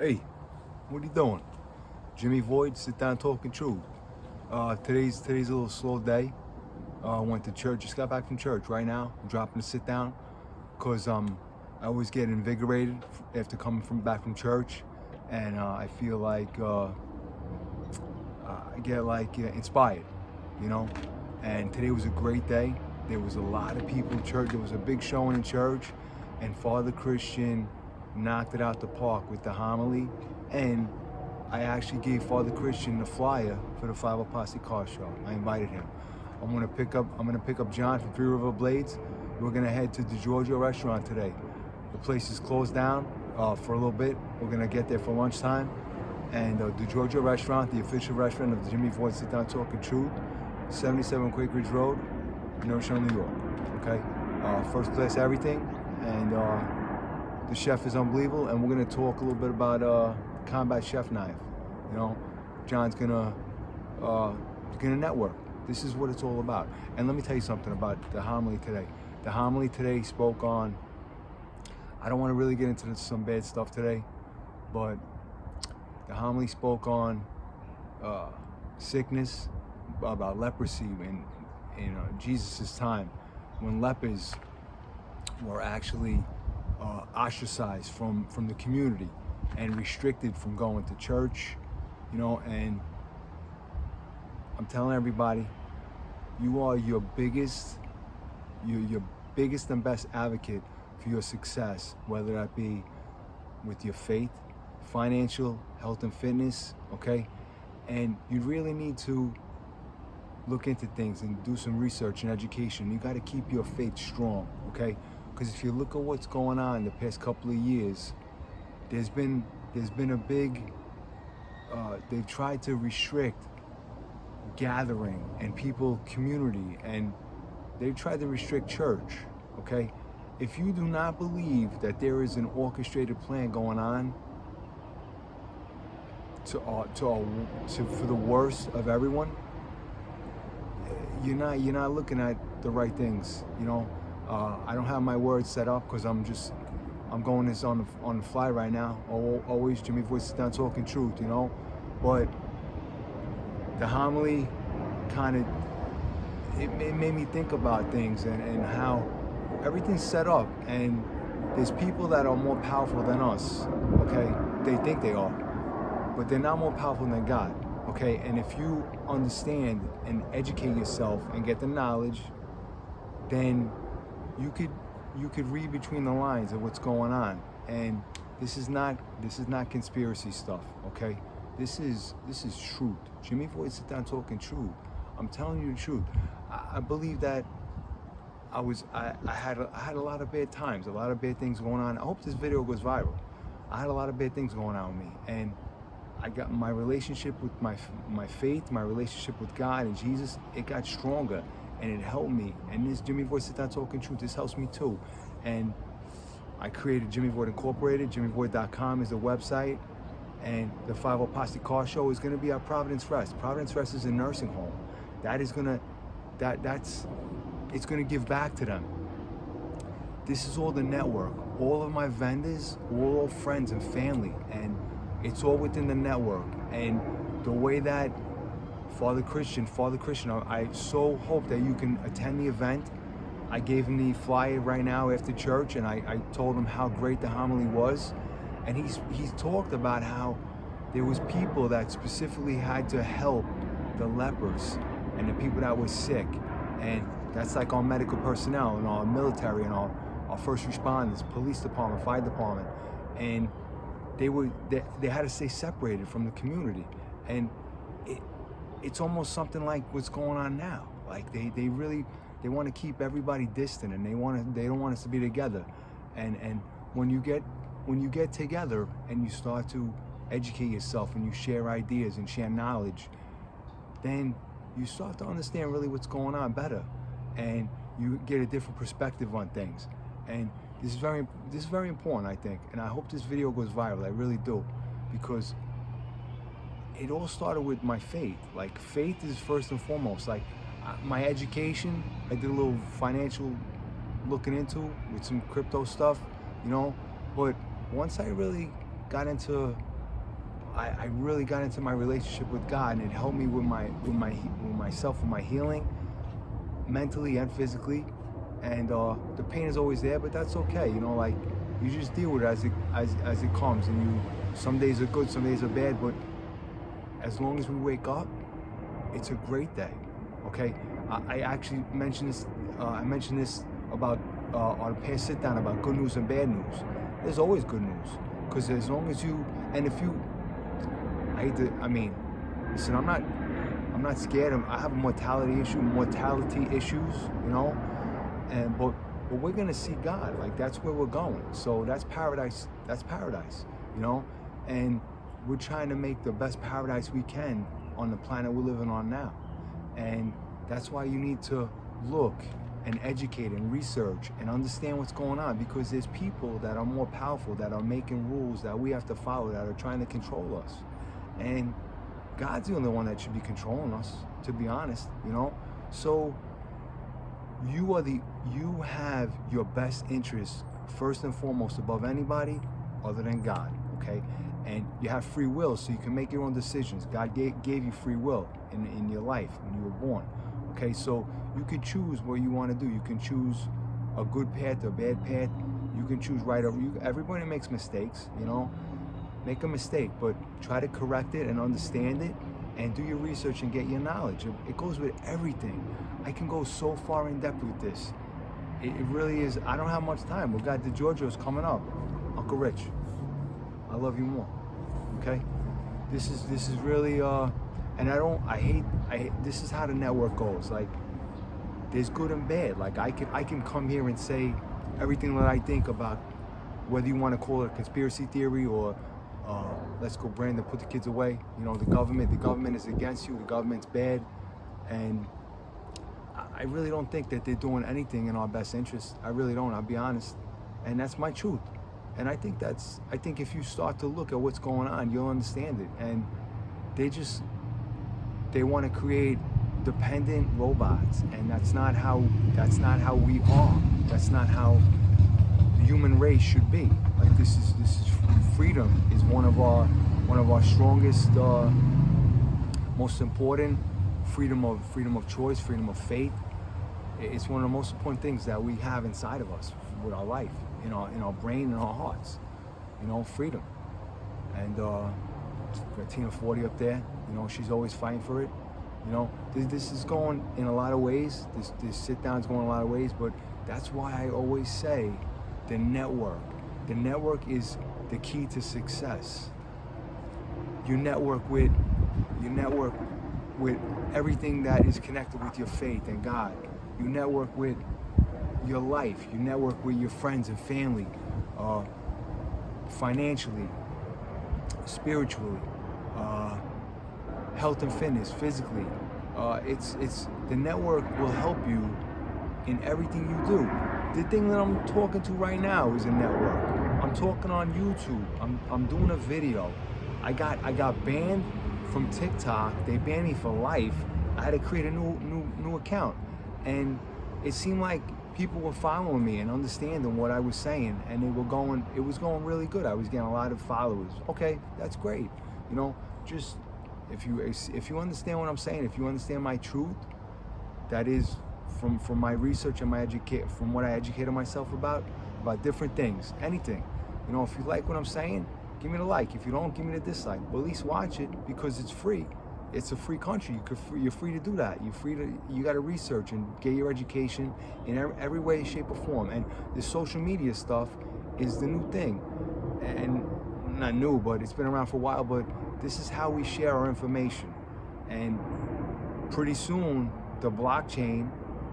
Hey, what are you doing? Jimmy Void, sit down talking truth. Today's a little slow day. Went to church, just got back from church right now. I'm dropping to sit down because I always get invigorated after coming back from church, and I feel like I get inspired, you know. And today was a great day. There was a lot of people in church. There was a big showing in church, and Father Christian knocked it out the park with the homily. And I actually gave Father Christian the flyer for the Five Apostle Car Show. I invited him. I'm gonna pick up John from Three River Blades. We're gonna head to the Georgia restaurant today. The place is closed down for a little bit. We're gonna get there for lunchtime. And the Georgia restaurant, the official restaurant of the Jimmy Voice Sit Down Talking Truth, 77 Quake Ridge Road, Notion, New York. Okay, first class everything, and the chef is unbelievable. And we're gonna talk a little bit about combat chef knife. You know, John's gonna network. This is what it's all about. And let me tell you something about the homily today. The homily today spoke on, I don't want to really get into some bad stuff today, but the homily spoke on sickness, about leprosy in Jesus' time, when lepers were actually ostracized from the community and restricted from going to church, you know. And I'm telling everybody, you are your biggest and best advocate for your success, whether that be with your faith, financial, health and fitness, okay? And you really need to look into things and do some research and education. You got to keep your faith strong, okay? Because if you look at what's going on the past couple of years, there's been a big, they've tried to restrict gathering and people, community, and they've tried to restrict church, okay? If you do not believe that there is an orchestrated plan going on for the worst of everyone, you're not looking at the right things, you know. I don't have my words set up because I'm going this on the fly right now. Always Jimmy Voice Sit Down Talking Truth, you know. But the homily kind of, it made me think about things and how everything's set up, and there's people that are more powerful than us, okay? They think they are, but they're not more powerful than God, okay? And if you understand and educate yourself and get the knowledge, then you could read between the lines of what's going on. And this is not conspiracy stuff, okay? This is truth. Jimmy Voice Sit Down Talking Truth. I'm telling you the truth. I believe that I had a lot of bad times, a lot of bad things going on. I hope this video goes viral. I had a lot of bad things going on with me, and I got my relationship with my faith, my relationship with God and Jesus, it got stronger, and it helped me. And this Jimmy Voice Sit Down Talking Truth, this helps me too. And I created Jimmy Void Incorporated. JimmyVoid.com is the website. And the 5 Apostle Car Show is going to be at Providence Rest. Providence Rest is a nursing home. It's going to give back to them. This is all the network. All of my vendors, all friends and family, and it's all within the network. And the way that Father Christian, I so hope that you can attend the event. I gave him the flyer right now after church, and I told him how great the homily was. And he's talked about how there was people that specifically had to help the lepers and the people that were sick. And that's like our medical personnel and our military and our first responders, police department, fire department. And they had to stay separated from the community. And it's almost something like what's going on now. Like they want to keep everybody distant, and they don't want us to be together. And when you get together and you start to educate yourself and you share ideas and share knowledge, then you start to understand really what's going on better, and you get a different perspective on things. And this is very important, I think, and I hope this video goes viral. I really do, because it all started with my faith. Like, faith is first and foremost. Like, my education, I did a little financial looking into with some crypto stuff, you know. But once I really got into I really got into my relationship with God, and it helped me with myself, with my healing, mentally and physically. And the pain is always there, but that's okay. You know, like, you just deal with it as it comes. And some days are good, some days are bad, but as long as we wake up, it's a great day. Okay, I actually mentioned this. I mentioned this about on a past sit down about good news and bad news. There's always good news, because as long as you, and if you, listen, I'm not scared. I have a mortality issues, you know, but we're gonna see God. Like, that's where we're going. So that's paradise. That's paradise, you know, and we're trying to make the best paradise we can on the planet we're living on now. And that's why you need to look and educate and research and understand what's going on, because there's people that are more powerful, that are making rules that we have to follow, that are trying to control us. And God's the only one that should be controlling us, to be honest, you know? So you have your best interests first and foremost above anybody other than God, okay? And you have free will, so you can make your own decisions. God gave you free will in your life when you were born, okay? So you can choose what you want to do. You can choose a good path or a bad path. You can choose right or wrong. Everybody makes mistakes, you know? Make a mistake, but try to correct it and understand it, and do your research and get your knowledge. It goes with everything. I can go so far in depth with this. It really is. I don't have much time. We got the Giorgio's coming up. Uncle Rich, I love you more. Okay? This is really and I hate this is how the network goes. Like, there's good and bad. Like, I can come here and say everything that I think about, whether you want to call it a conspiracy theory or let's go, Brandon, put the kids away. You know, the government is against you. The government's bad, and I really don't think that they're doing anything in our best interest. I really don't. I'll be honest, and that's my truth. And I think if you start to look at what's going on, you'll understand it. And they want to create dependent robots, and that's not how we are. That's not how the human race should be. Like, this is freedom is one of our strongest, most important. Freedom of choice, freedom of faith. It's one of the most important things that we have inside of us with our life, in our brain and our hearts. You know, freedom. And got Tina 40 up there. You know, she's always fighting for it. You know, this is going in a lot of ways. This sit down is going in a lot of ways, but that's why I always say the network. The network is the key to success. You network with everything that is connected with your faith and God. You network with your life. You network with your friends and family, financially, spiritually, health and fitness, physically. It's the network will help you in everything you do. The thing that I'm talking to right now is a network. I'm talking on YouTube. I'm doing a video. I got banned from TikTok. They banned me for life. I had to create a new account, and it seemed like people were following me and understanding what I was saying, and it was going really good. I was getting a lot of followers. Okay, that's great. You know, just if you understand what I'm saying, if you understand my truth, that is from my research and from what I educated myself about different things, anything. You know, if you like what I'm saying, give me the like. If you don't, give me the dislike. But at least watch it, because it's free. It's a free country. You're free to do that. You got to research and get your education in every way, shape, or form. And the social media stuff is the new thing. And not new, but it's been around for a while. But this is how we share our information. And pretty soon, the blockchain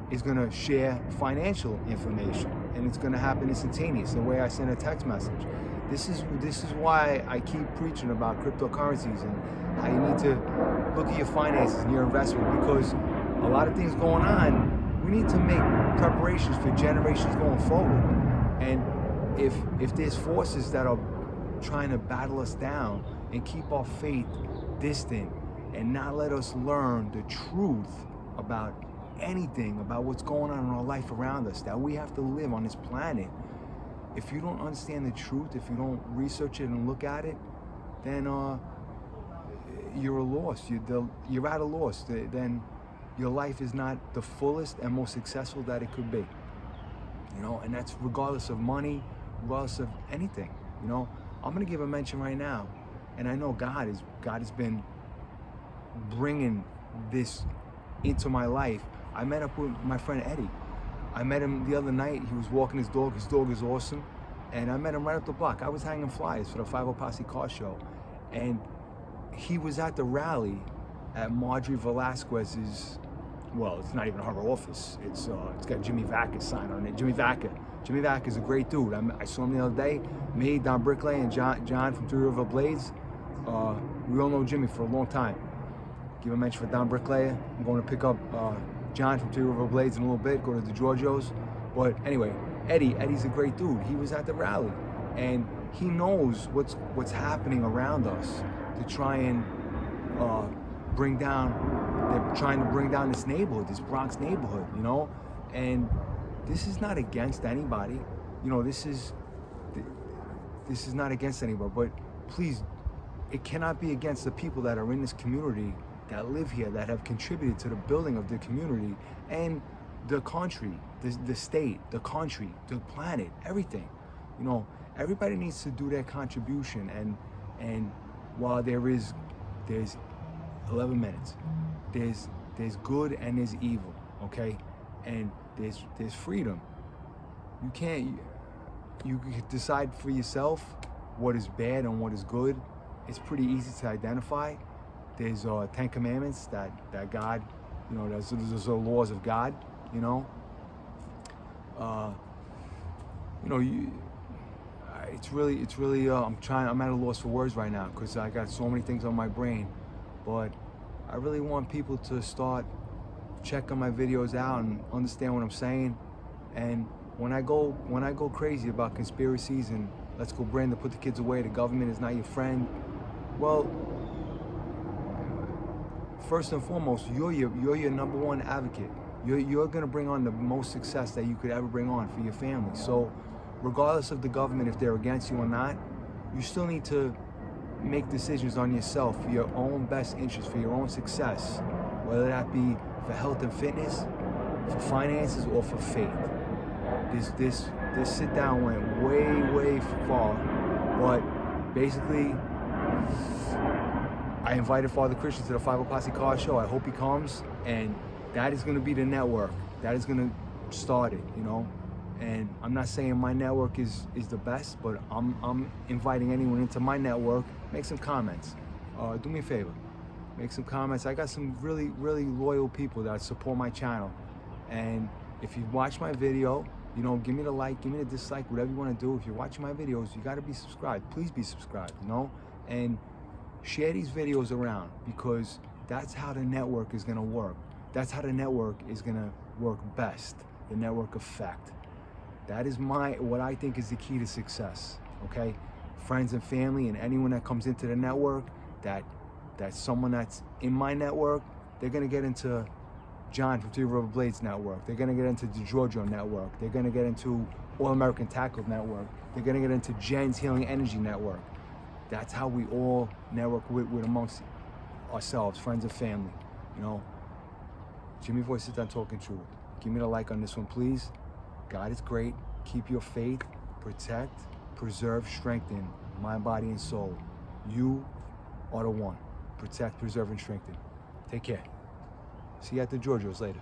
is going to share financial information, and it's going to happen instantaneous, the way I send a text message. This is why I keep preaching about cryptocurrencies and how you need to look at your finances and your investment, because a lot of things going on. We need to make preparations for generations going forward. And if there's forces that are trying to battle us down and keep our faith distant and not let us learn the truth about anything, about what's going on in our life around us, that we have to live on this planet. If you don't understand the truth, if you don't research it and look at it, then you're a loss. You're at a loss. Then your life is not the fullest and most successful that it could be. You know, and that's regardless of money, regardless of anything. You know, I'm gonna give a mention right now, and I know God has been bringing this into my life. I met up with my friend Eddie. I met him the other night. He was walking his dog. His dog is awesome. And I met him right up the block. I was hanging flyers for the 50 Posse car show. And he was at the rally at Marjorie Velasquez's, well, it's not even her office. It's got Jimmy Vacca's sign on it. Jimmy Vacca is a great dude. I saw him the other day. Me, Don Brickley, and John from Three River Blades. We all know Jimmy for a long time. Give a mention for Don Bricklayer. I'm going to pick up John from Three River Blades in a little bit, go to the Giorgio's. But anyway, Eddie's a great dude. He was at the rally, and he knows what's happening around us to try and bring down. They're trying to bring down this neighborhood, this Bronx neighborhood, you know. And this is not against anybody, you know. This is not against anybody. But please, it cannot be against the people that are in this community, that live here, that have contributed to the building of the community and the country, the state, the country, the planet, everything. You know, everybody needs to do their contribution. And while there's 11 minutes, there's good and there's evil, okay? And there's freedom. You can decide for yourself what is bad and what is good. It's pretty easy to identify. There's 10 commandments that God, you know, there's the laws of God, you know. It's really I'm at a loss for words right now because I got so many things on my brain. But I really want people to start checking my videos out and understand what I'm saying. And when I go crazy about conspiracies and let's go Brandon, put the kids away, the government is not your friend, well, first and foremost, you're your number one advocate. You're gonna bring on the most success that you could ever bring on for your family. So regardless of the government, if they're against you or not, you still need to make decisions on yourself for your own best interest, for your own success, whether that be for health and fitness, for finances, or for faith. This sit down went way far, but basically I invited Father Christian to the 50 Posse car show. I hope he comes, and that is going to be the network. That is going to start it, you know. And I'm not saying my network is the best, but I'm inviting anyone into my network. Make some comments. Do me a favor. Make some comments. I got some really loyal people that support my channel. And if you watch my video, you know, give me the like, give me the dislike, whatever you want to do. If you're watching my videos, you got to be subscribed. Please be subscribed, you know. And share these videos around, because that's how the network is going to work. That's how the network is going to work best. The network effect. That is what I think is the key to success, okay? Friends and family and anyone that comes into the network, that's someone that's in my network, they're gonna get into John from Three River Blades network. They're gonna get into the Giorgio network. They're gonna get into All American Tackle network. They're gonna get into Jen's Healing Energy network. That's how we all network with amongst ourselves, friends and family, you know? Jimmy Voice, sit down talking truth. Give me the like on this one, please. God is great. Keep your faith. Protect, preserve, strengthen mind, body, and soul. You are the one. Protect, preserve, and strengthen. Take care. See you at the Giorgio's later.